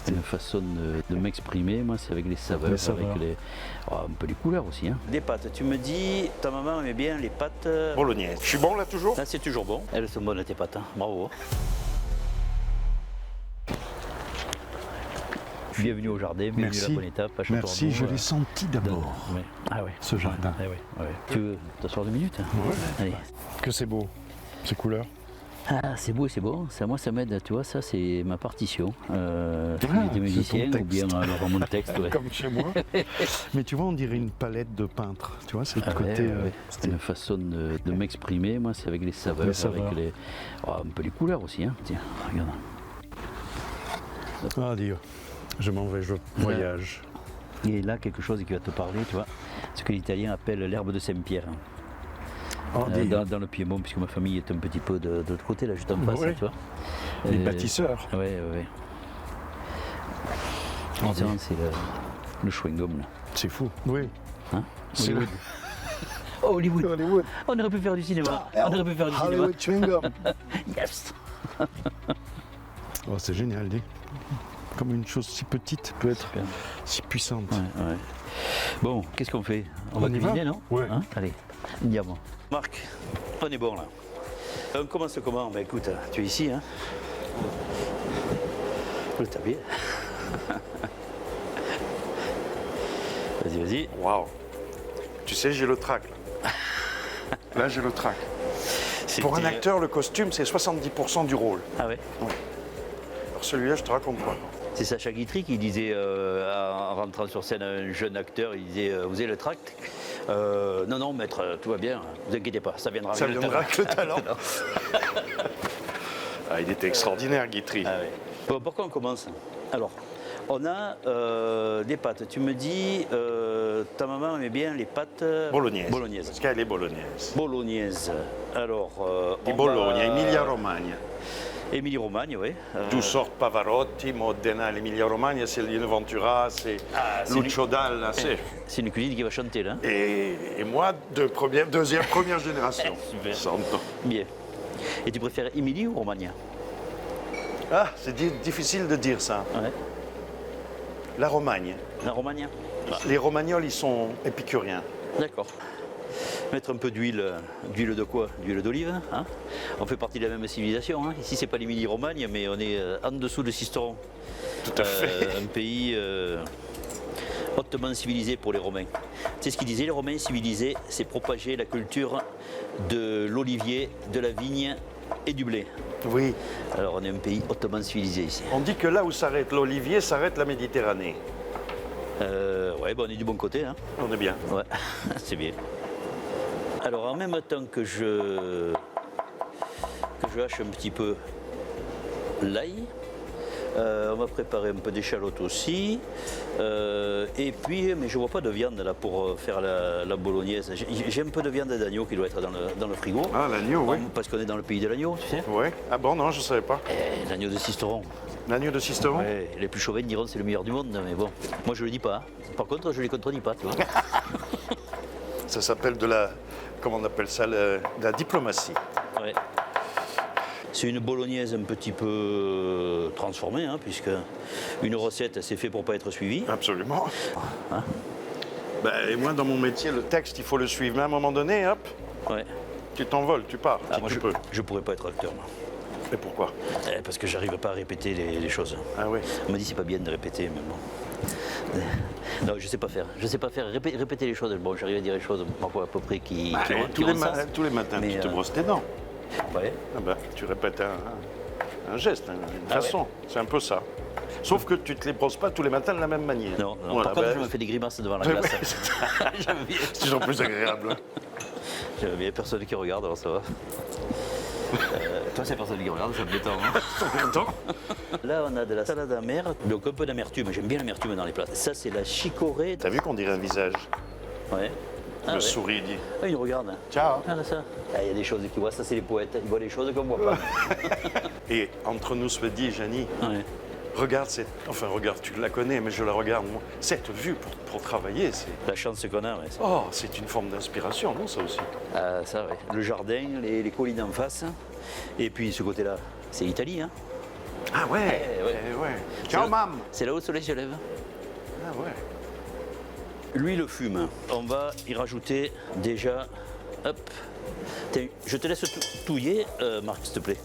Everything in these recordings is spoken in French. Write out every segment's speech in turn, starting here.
Une façon de m'exprimer, moi, c'est avec les saveurs, avec un peu les couleurs aussi. Hein. Des pâtes, tu me dis, ta maman aimait bien les pâtes... Bolognaise. Je suis bon là toujours? Là, c'est toujours bon. Elles sont bonnes tes pâtes, hein. Bravo. Bienvenue au jardin, bienvenue à la bonne étape. Merci, je l'ai senti d'abord, ce jardin. Tu veux t'asseoir 2 minutes? Allez. Que c'est beau, ces couleurs. Ah, c'est beau, c'est beau. Ça, moi, ça m'aide, tu vois, ça, c'est ma partition. J'étais musicien ou bien alors mon texte. Ouais. Comme chez moi. Mais tu vois, on dirait une palette de peintre. Tu vois, c'est le côté... C'est une façon de m'exprimer, moi, c'est avec les saveurs, avec un peu les couleurs aussi. Hein. Tiens, regarde. Ah, Dieu. Je m'en vais, je voyage. Et là, quelque chose qui va te parler, tu vois, ce que l'Italien appelle l'herbe de Saint-Pierre. Dans le Piémont, puisque ma famille est un petit peu de l'autre côté, là, juste en face, tu vois. Les bâtisseurs. Oui. C'est le chewing-gum, là. C'est fou. Oui. Hein? C'est Hollywood. Oh, Hollywood. On aurait pu faire du cinéma. Hollywood chewing-gum. Yes. Oh, c'est génial, dis. Comme une chose si petite peut être si puissante. Ouais. Bon, qu'est-ce qu'on fait? On va cuisiner, non? Ouais. Hein? Allez, diamant. Marc, on est bon là. On commence comment? Ben écoute, tu es ici, hein? Faut le taper. Vas-y. Waouh. Tu sais, j'ai le trac là. Là, j'ai le trac. Pour un acteur, le costume, c'est 70% du rôle. Ah ouais? Alors celui-là, je te raconte pas. C'est Sacha Guitry qui disait, en rentrant sur scène, un jeune acteur, il disait, vous avez le tract? Non, maître, tout va bien, ne vous inquiétez pas, ça viendra avec le talent. Ça viendra avec le talent. Il était extraordinaire, Guitry. Ah ouais. Bon, pourquoi on commence? Alors, on a des pâtes. Tu me dis, ta maman aimait bien les pâtes... Bolognaise. Bolognaise. Parce qu'elle est bolognaise. Bolognaise. Alors... Di Bologna, Emilia-Romagna. Émilie-Romagne, oui. D'où sortent Pavarotti, Modena, l'Emilia-Romagna, c'est Lino Ventura, c'est Lucio Dalla. C'est une cuisine qui va chanter, là. Et moi, deuxième, première génération. Super. Santo. Bien. Et tu préfères Émilie ou Romagna? Ah, c'est difficile de dire ça. Ouais. La Romagne. La Romagna? Les Romagnols, ils sont épicuriens. D'accord. Mettre un peu d'huile. D'huile de quoi? D'huile d'olive, hein? On fait partie de la même civilisation. Hein? Ici, c'est pas l'Émilie-Romagne, mais on est en dessous de Sisteron. Tout à fait. Un pays hautement civilisé pour les Romains. Tu sais ce qu'ils disaient, les Romains civilisés, c'est propager la culture de l'olivier, de la vigne et du blé. Oui. Alors, on est un pays hautement civilisé ici. On dit que là où s'arrête l'olivier, s'arrête la Méditerranée. On est du bon côté. Hein? On est bien. Ouais, c'est bien. Alors, en même temps que je hache un petit peu l'ail, on va préparer un peu d'échalote aussi. Et puis, mais je vois pas de viande là pour faire la bolognaise. J'ai un peu de viande d'agneau qui doit être dans le frigo. Ah, l'agneau, oui. Parce qu'on est dans le pays de l'agneau, tu sais. Oui. Ah bon, non, je ne savais pas. L'agneau de Sisteron. L'agneau de Sisteron? Ouais, les plus chauvins diront c'est le meilleur du monde, mais bon, moi je le dis pas. Par contre, je les contredis pas, tu vois. Ça s'appelle comment on appelle ça, la diplomatie. Ouais. C'est une bolognaise un petit peu transformée, hein, puisque une recette, c'est fait pour pas être suivie. Absolument. Hein? Et moi, dans mon métier, le texte, il faut le suivre. Mais à un moment donné, hop, tu t'envoles, tu pars. Moi, je pourrais pas être acteur, moi. Et pourquoi? Parce que j'arrive pas à répéter les choses. Ah oui. On m'a dit c'est pas bien de répéter, mais bon. Non, je sais pas faire. Je sais pas faire répéter les choses. Bon, j'arrive à dire les choses parfois à peu près qui tous les matins, tu te brosses tes dents. Ouais. Tu répètes un geste, une façon. Ouais. C'est un peu ça. Sauf que tu ne te les brosses pas tous les matins de la même manière. Non. Voilà, par contre, je me fais des grimaces devant la glace. C'est toujours plus agréable. J'avais bien personne qui regarde, alors ça va. Toi, c'est personne qui regarde, ça me détend. Hein. Là, on a de la salade amère, donc un peu d'amertume. J'aime bien l'amertume dans les plats. Ça, c'est la chicorée. T'as vu qu'on dirait un visage? Ouais. Le souris dit. Ah, il regarde. Ciao. Ah, là, ça. Il y a des choses qui voient, ça, c'est les poètes. Ils voient des choses qu'on ne voit pas. Et entre nous se dit, Janie, regarde, tu la connais, mais je la regarde, moi. Cette vue pour travailler, c'est... La chance qu'on a, ouais. Oh, c'est une forme d'inspiration, non, ça aussi? Ça, ouais. Le jardin, les collines en face. Et puis, ce côté-là, c'est l'Italie, hein. Ah ouais, ouais. Ciao, mam. C'est là où le soleil se lève. Ah ouais. L'huile fume. On va y rajouter déjà. Hop. Tiens, je te laisse touiller, Marc, s'il te plaît.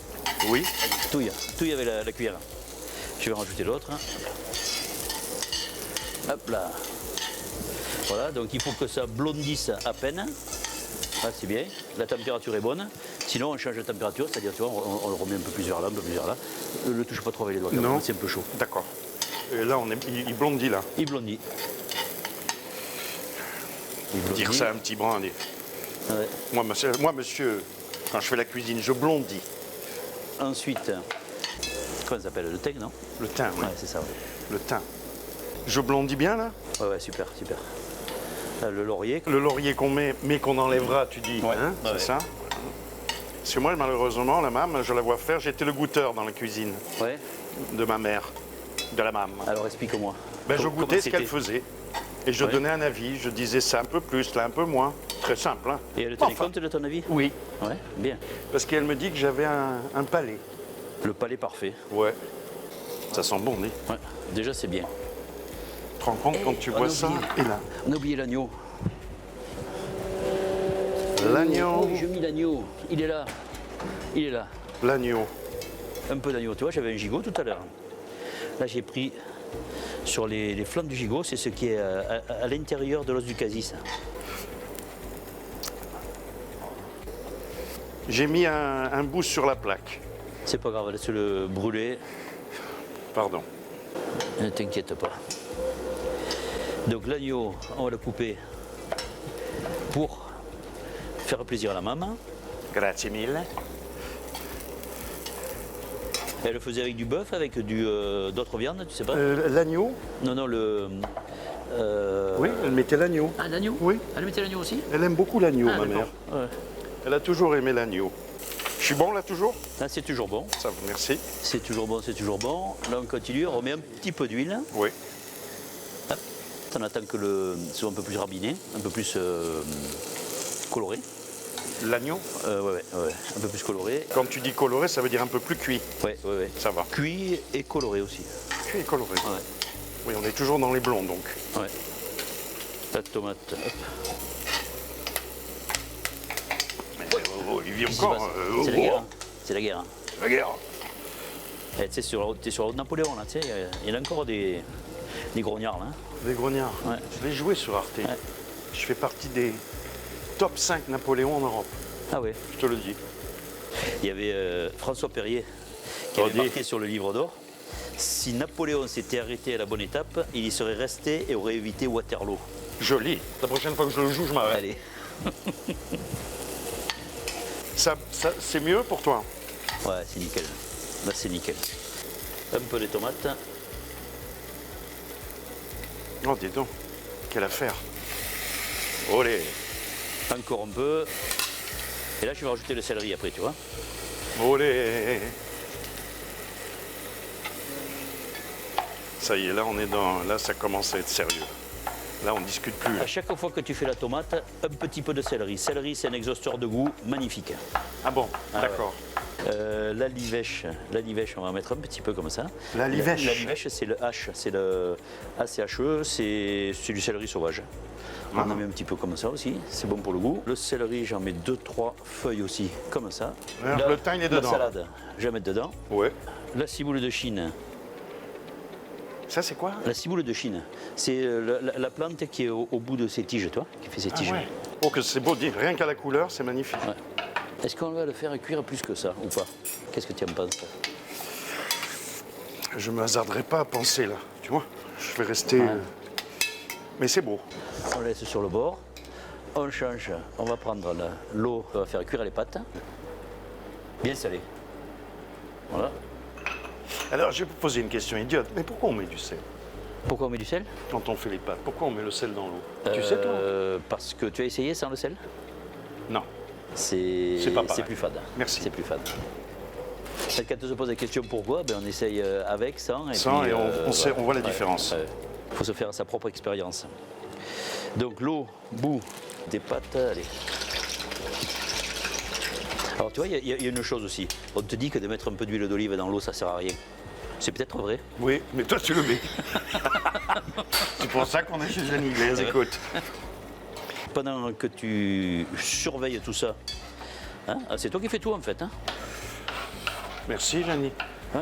Oui. Touille avec la cuillère. Je vais rajouter l'autre. Hop là. Voilà, donc il faut que ça blondisse à peine. Ah, c'est bien, la température est bonne. Sinon, on change de température, c'est-à-dire, tu vois, on le remet un peu plus vers là, un peu plus vers là. Ne le touche pas trop avec les doigts, Non. c'est un peu chaud. D'accord. Et là, il blondit, là. Il blondit. Dire ça à un petit brin, allez. Ouais. Moi, monsieur, quand je fais la cuisine, je blondis. Ensuite, comment ça s'appelle? Le thym, non? Le thym, oui. Ouais, c'est ça, ouais. Le thym. Je blondis bien, là? Ouais, super. Le laurier. Le laurier qu'on met, mais qu'on enlèvera, tu dis, Ouais. hein? Ouais. C'est ça? Parce que moi, malheureusement, la mam, je la vois faire. J'étais le goûteur dans la cuisine Ouais. de ma mère, de la mam. Alors explique-moi. Ben, je Comment goûtais ce qu'elle c'était? faisait. Et je Ouais. donnais un avis. Je disais ça un peu plus, là un peu moins. Très simple, hein? Et elle tenait Enfin, compte de ton avis? Oui. Ouais, bien. Parce qu'elle me dit que j'avais un palais. Le palais parfait. Ouais. Ça sent bon, dis. Ouais, déjà c'est bien. Tu te rends compte quand tu on a vois ça? oublié. Et là, On a oublié l'agneau. l'agneau. Oui, j'ai mis l'agneau. Il est là. L'agneau. Un peu d'agneau. Tu vois, j'avais un gigot tout à l'heure. Là, j'ai pris sur les flancs du gigot, c'est ce qui est à l'intérieur de l'os du cassis. J'ai mis un bout sur la plaque. C'est pas grave, laisse-le brûler. Pardon. Ne t'inquiète pas. Donc l'agneau, on va le couper pour faire plaisir à la maman. Grazie mille. Elle le faisait avec du bœuf, avec d'autres viandes, tu sais pas? L'agneau? Non, Oui, elle mettait l'agneau. Ah, l'agneau? Oui. Elle mettait l'agneau aussi? Elle aime beaucoup l'agneau, Ah, ma d'accord. mère. Ouais. Elle a toujours aimé l'agneau. Je suis bon là toujours? Ah, c'est toujours bon. Ça, merci. C'est toujours bon. Là, on continue, on remet un petit peu d'huile. Oui. Hop. On attend que le soit un peu plus rabiné, un peu plus coloré. L'agneau? Ouais, un peu plus coloré. Quand tu dis coloré, ça veut dire un peu plus cuit. Ouais. Ça va. Cuit et coloré aussi. Cuit et coloré. Ouais. Oui, on est toujours dans les blonds donc. Ouais. La tomate. Hop. Olivier Qu'est-ce qui se encore. passe? C'est la guerre. Hein. C'est la guerre. Hein. La guerre. Eh, tu sais, t'es sur la route Napoléon, là, tu sais, il y en a encore des grognards, là. Hein. Les grognards. Ouais. Je l'ai joué sur Arte. Ouais. Je fais partie des top 5 Napoléon en Europe. Ah ouais. Je te le dis. Il y avait François Perrier qui avait marqué sur le livre d'or. Si Napoléon s'était arrêté à la bonne étape, il y serait resté et aurait évité Waterloo. Joli. La prochaine fois que je le joue, je m'arrête. Allez. Ça, c'est mieux pour toi? Ouais, c'est nickel. Là, c'est nickel. Un peu de tomates. Oh, dis donc. Quelle affaire. Olé. Encore un peu. Et là, je vais rajouter le céleri après, tu vois. Olé. Ça y est, là, on est dans... Là, ça commence à être sérieux. Là, on discute plus. À chaque fois que tu fais la tomate, un petit peu de céleri. Céleri, c'est un exhausteur de goût magnifique. Ah bon, Ah d'accord. La livèche, on va mettre un petit peu comme ça. La livèche. La livèche, c'est le H, c'est le ACHE, c'est du céleri sauvage. On en met un petit peu comme ça aussi, c'est bon pour le goût. Le céleri, j'en mets 2-3 feuilles aussi, comme ça. Alors, le thym, il est dedans. La salade, je vais mettre dedans. Ouais. La ciboule de Chine. Ça, c'est quoi? La ciboule de Chine, c'est la plante qui est au bout de ses tiges, toi, qui fait ses tiges. ouais. Oh, que c'est beau, dire. Rien qu'à la couleur, c'est magnifique. Ouais. Est-ce qu'on va le faire cuire plus que ça ou pas? Qu'est-ce que tu en penses? Je ne me hasarderai pas à penser, là. Tu vois? Je vais rester... Mais c'est beau. On laisse sur le bord, on change, on va prendre l'eau, on va faire cuire les pâtes, bien salées. Voilà. Alors, je vais vous poser une question idiote. Mais pourquoi on met du sel Pourquoi on met du sel? quand on fait les pâtes? Pourquoi on met le sel dans l'eau? Tu sais, toi? Parce que tu as essayé sans le sel? Non. C'est pas pareil. plus fade. Merci. C'est plus fade. Et quand on se pose la question pourquoi, ben on essaye avec, sans. Et Sans, puis, et on voit la différence. Il faut se faire sa propre expérience. Donc l'eau, bout des pâtes, allez. Alors tu vois, il y a une chose aussi. On te dit que de mettre un peu d'huile d'olive dans l'eau, ça sert à rien. C'est peut-être vrai. Oui, mais toi tu le mets. C'est pour ça qu'on est chez Jeannie Glaise, écoute. Pendant que tu surveilles tout ça, hein, c'est toi qui fais tout en fait. Hein. Merci Jeannie. Ouais.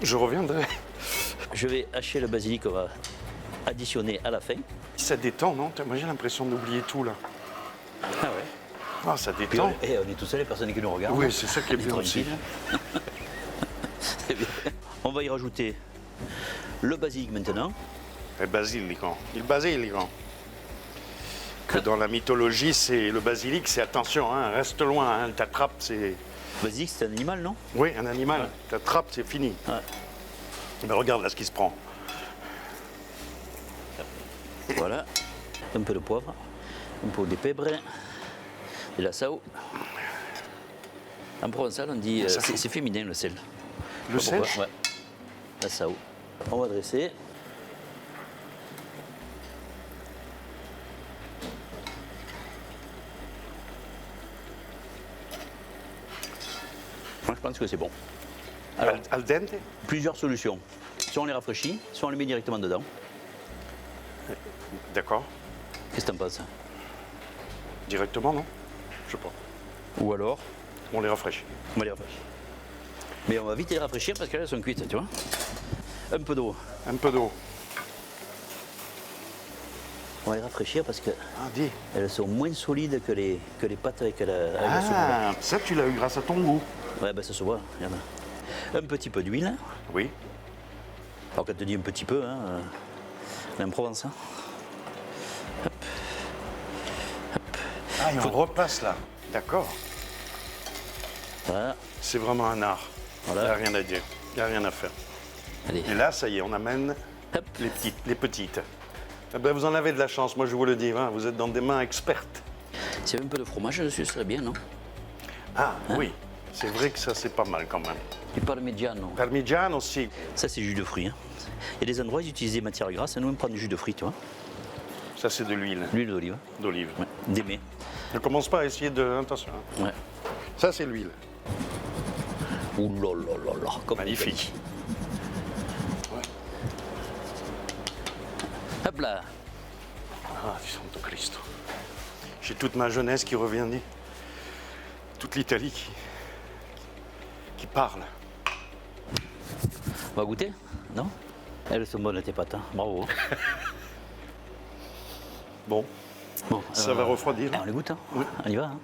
Je reviendrai. Je vais hacher le basilic qu'on va additionner à la fin. Ça détend, non? Moi j'ai l'impression d'oublier tout là. Ah ouais. Ah, ça Puis détend. on est tous seuls, les personnes qui nous regardent. Oui, c'est ça qui est bien aussi. C'est bien. On va y rajouter le basilic maintenant. Le basilico. Que dans la mythologie, c'est le basilic, c'est attention, hein, reste loin, hein, t'attrapes, c'est... Basilic, c'est un animal, non? Oui, un animal, t'attrapes, c'est fini. Ouais. Mais regarde là ce qui se prend. Voilà. Un peu de poivre, un peu de pèbre, de la sao. En provençal, on dit... c'est féminin, le sel. Le sel? Ouais. La sao. On va dresser. Moi, je pense que c'est bon. Alors, Al dente? plusieurs solutions. Soit on les rafraîchit, soit on les met directement dedans. D'accord. Qu'est-ce que t'en penses? Directement, non? Je sais pas. Ou alors, On les rafraîchit. on va les rafraîchir. Mais on va vite les rafraîchir parce qu'elles sont cuites, tu vois. Un peu d'eau. Un peu d'eau. On va les rafraîchir parce qu'elles Ah, dis. sont moins solides que les pâtes avec la soupe. Ah, ça tu l'as eu grâce à ton goût. Ouais, ben ça se voit, regarde. Un petit peu d'huile. Oui. Alors quand tu dis un petit peu, hein, on est en Provence. Hein. Ah, et on repasse là. D'accord. Voilà. C'est vraiment un art. Voilà. Il n'y a rien à dire. Il n'y a rien à faire. Allez. Et là, ça y est, on amène Hop. les petites. Eh ben, vous en avez de la chance, moi je vous le dis, hein, vous êtes dans des mains expertes. S'il y avait un peu de fromage dessus, ce serait bien, non? Ah oui, c'est vrai que ça c'est pas mal quand même. Du parmigiano. Parmigiano aussi. Ça, c'est jus de fruits. Hein. Il y a des endroits où ils utilisent des matières grasses, et nous, on prend du jus de fruits, tu vois. Ça c'est de l'huile L'huile d'olive. d'olive. Ouais. D'émé. Ne commence pas à essayer de... Attention. Hein. Ouais. Ça c'est l'huile. Ouh là là là là. Comme Magnifique. Ouais. Hop là. Ah, du Santo Cristo. J'ai toute ma jeunesse qui revient, dit. Toute l'Italie qui parle. On va goûter? Non? Elles sont bonnes, tes pâtes. Hein. Bravo. Bon, Bon, ça va refroidir. on les goûte, hein? Oui. On y va, hein?